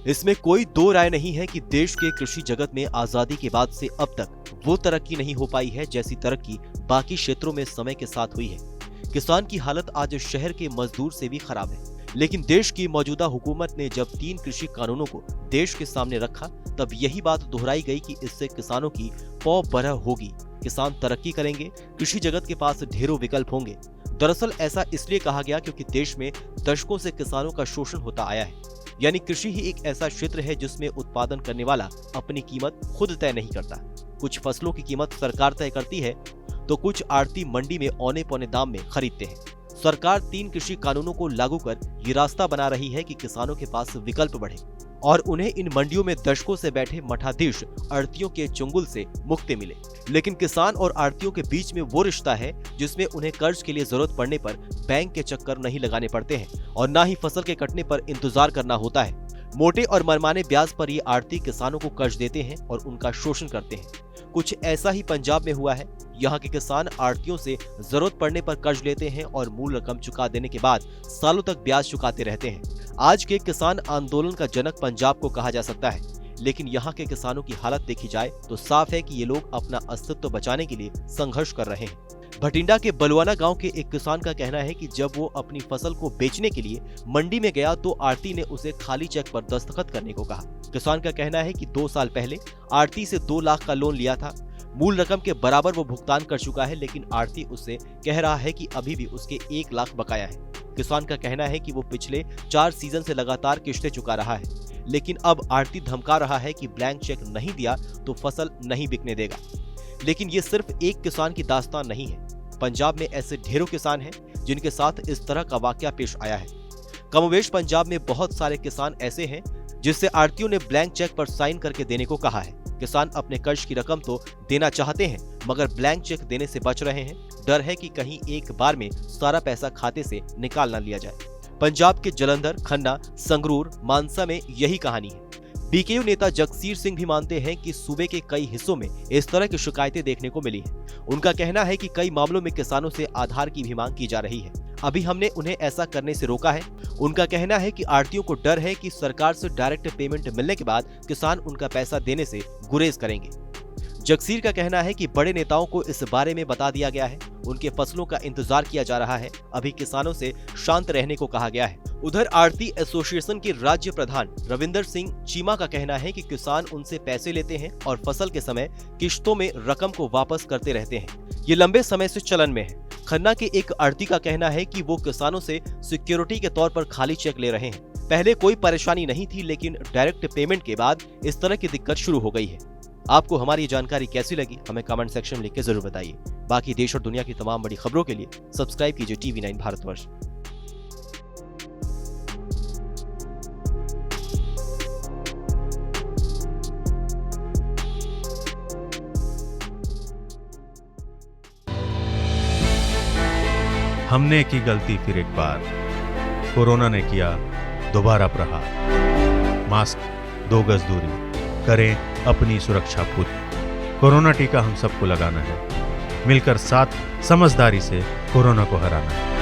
इसमें कोई दो राय नहीं है कि देश के कृषि जगत में आजादी के बाद से अब तक वो तरक्की नहीं हो पाई है जैसी तरक्की बाकी क्षेत्रों में समय के साथ हुई है। किसान की हालत आज शहर के मजदूर से भी खराब है। लेकिन देश की मौजूदा हुकूमत ने जब 3 कृषि कानूनों को देश के सामने रखा तब यही बात दोहराई गई कि इससे किसानों की पौ बरह होगी, किसान तरक्की करेंगे, कृषि जगत के पास ढेरों विकल्प होंगे। दरअसल ऐसा इसलिए कहा गया क्योंकि देश में दशकों से किसानों का शोषण होता आया है। यानी कृषि ही एक ऐसा क्षेत्र है जिसमें उत्पादन करने वाला अपनी कीमत खुद तय नहीं करता। कुछ फसलों की कीमत सरकार तय करती है तो कुछ आड़ती मंडी में औने पौने दाम में खरीदते हैं। सरकार 3 कृषि कानूनों को लागू कर ये रास्ता बना रही है कि किसानों के पास विकल्प बढ़े और उन्हें इन मंडियों में दशकों से बैठे मठाधीश आड़तियों के चुंगल से मुक्ति मिले। लेकिन किसान और आड़तियों के बीच में वो रिश्ता है जिसमें उन्हें कर्ज के लिए जरूरत पड़ने पर बैंक के चक्कर नहीं लगाने पड़ते हैं और न ही फसल के कटने पर इंतजार करना होता है। मोटे और मनमाने ब्याज पर ये आड़ती किसानों को कर्ज देते हैं और उनका शोषण करते हैं। कुछ ऐसा ही पंजाब में हुआ है। यहाँ के किसान आड़तियों से जरूरत पड़ने पर कर्ज लेते हैं और मूल रकम चुका देने के बाद सालों तक ब्याज चुकाते रहते हैं। आज के किसान आंदोलन का जनक पंजाब को कहा जा सकता है। लेकिन यहाँ के किसानों की हालत देखी जाए तो साफ है कि ये लोग अपना अस्तित्व बचाने के लिए संघर्ष कर रहे हैं। भटिंडा के बलवाना गांव के एक किसान का कहना है कि जब वो अपनी फसल को बेचने के लिए मंडी में गया तो आड़ती ने उसे खाली चेक पर दस्तखत करने को कहा। किसान का कहना है कि 2 साल पहले आड़ती से 2 लाख का लोन लिया था। मूल रकम के बराबर वो भुगतान कर चुका है, लेकिन आड़ती उससे कह रहा है कि अभी भी उसके 1 लाख बकाया है। किसान का कहना है कि वो पिछले 4 सीजन से लगातार किश्तें चुका रहा है, लेकिन अब आड़ती धमका रहा है कि ब्लैंक चेक नहीं दिया तो फसल नहीं बिकने देगा। लेकिन ये सिर्फ एक किसान की दास्तान नहीं है। पंजाब में ऐसे ढेरों किसान हैं जिनके साथ इस तरह का वाकया पेश आया है। कमोवेश पंजाब में बहुत सारे किसान ऐसे हैं जिससे आड़तियों ने ब्लैंक चेक पर साइन करके देने को कहा है। किसान अपने कर्ज की रकम तो देना चाहते हैं मगर ब्लैंक चेक देने से बच रहे हैं। डर है कि कहीं एक बार में सारा पैसा खाते से निकाल न लिया जाए। पंजाब के जलंधर, खन्ना, संगरूर, मानसा में यही कहानी है। बीकेयू नेता जगसीर सिंह भी मानते हैं कि सूबे के कई हिस्सों में इस तरह की शिकायतें देखने को मिली हैं। उनका कहना है कि कई मामलों में किसानों से आधार की भी मांग की जा रही है। अभी हमने उन्हें ऐसा करने से रोका है। उनका कहना है कि आड़तियों को डर है कि सरकार से डायरेक्ट पेमेंट मिलने के बाद किसान उनका पैसा देने से गुरेज करेंगे। जगसीर का कहना है कि बड़े नेताओं को इस बारे में बता दिया गया है। उनके फसलों का इंतजार किया जा रहा है। अभी किसानों से शांत रहने को कहा गया है। उधर आड़ती एसोसिएशन के राज्य प्रधान रविंदर सिंह चीमा का कहना है कि किसान उनसे पैसे लेते हैं और फसल के समय किश्तों में रकम को वापस करते रहते हैं। ये लंबे समय से चलन में है। खन्ना के एक आड़ती का कहना है कि वो किसानों से सिक्योरिटी के तौर पर खाली चेक ले रहे हैं। पहले कोई परेशानी नहीं थी, लेकिन डायरेक्ट पेमेंट के बाद इस तरह की दिक्कत शुरू हो गई है। आपको हमारी जानकारी कैसी लगी हमें कमेंट सेक्शन में लिख के जरूर बताइए। बाकी देश और दुनिया की तमाम बड़ी खबरों के लिए सब्सक्राइब कीजिए TV9 भारतवर्ष। हमने की गलती फिर एक बार, कोरोना ने किया दोबारा प्रहार। मास्क, 2 गज दूरी, करें अपनी सुरक्षा खुद। कोरोना टीका हम सबको लगाना है। मिलकर साथ समझदारी से कोरोना को हराना है।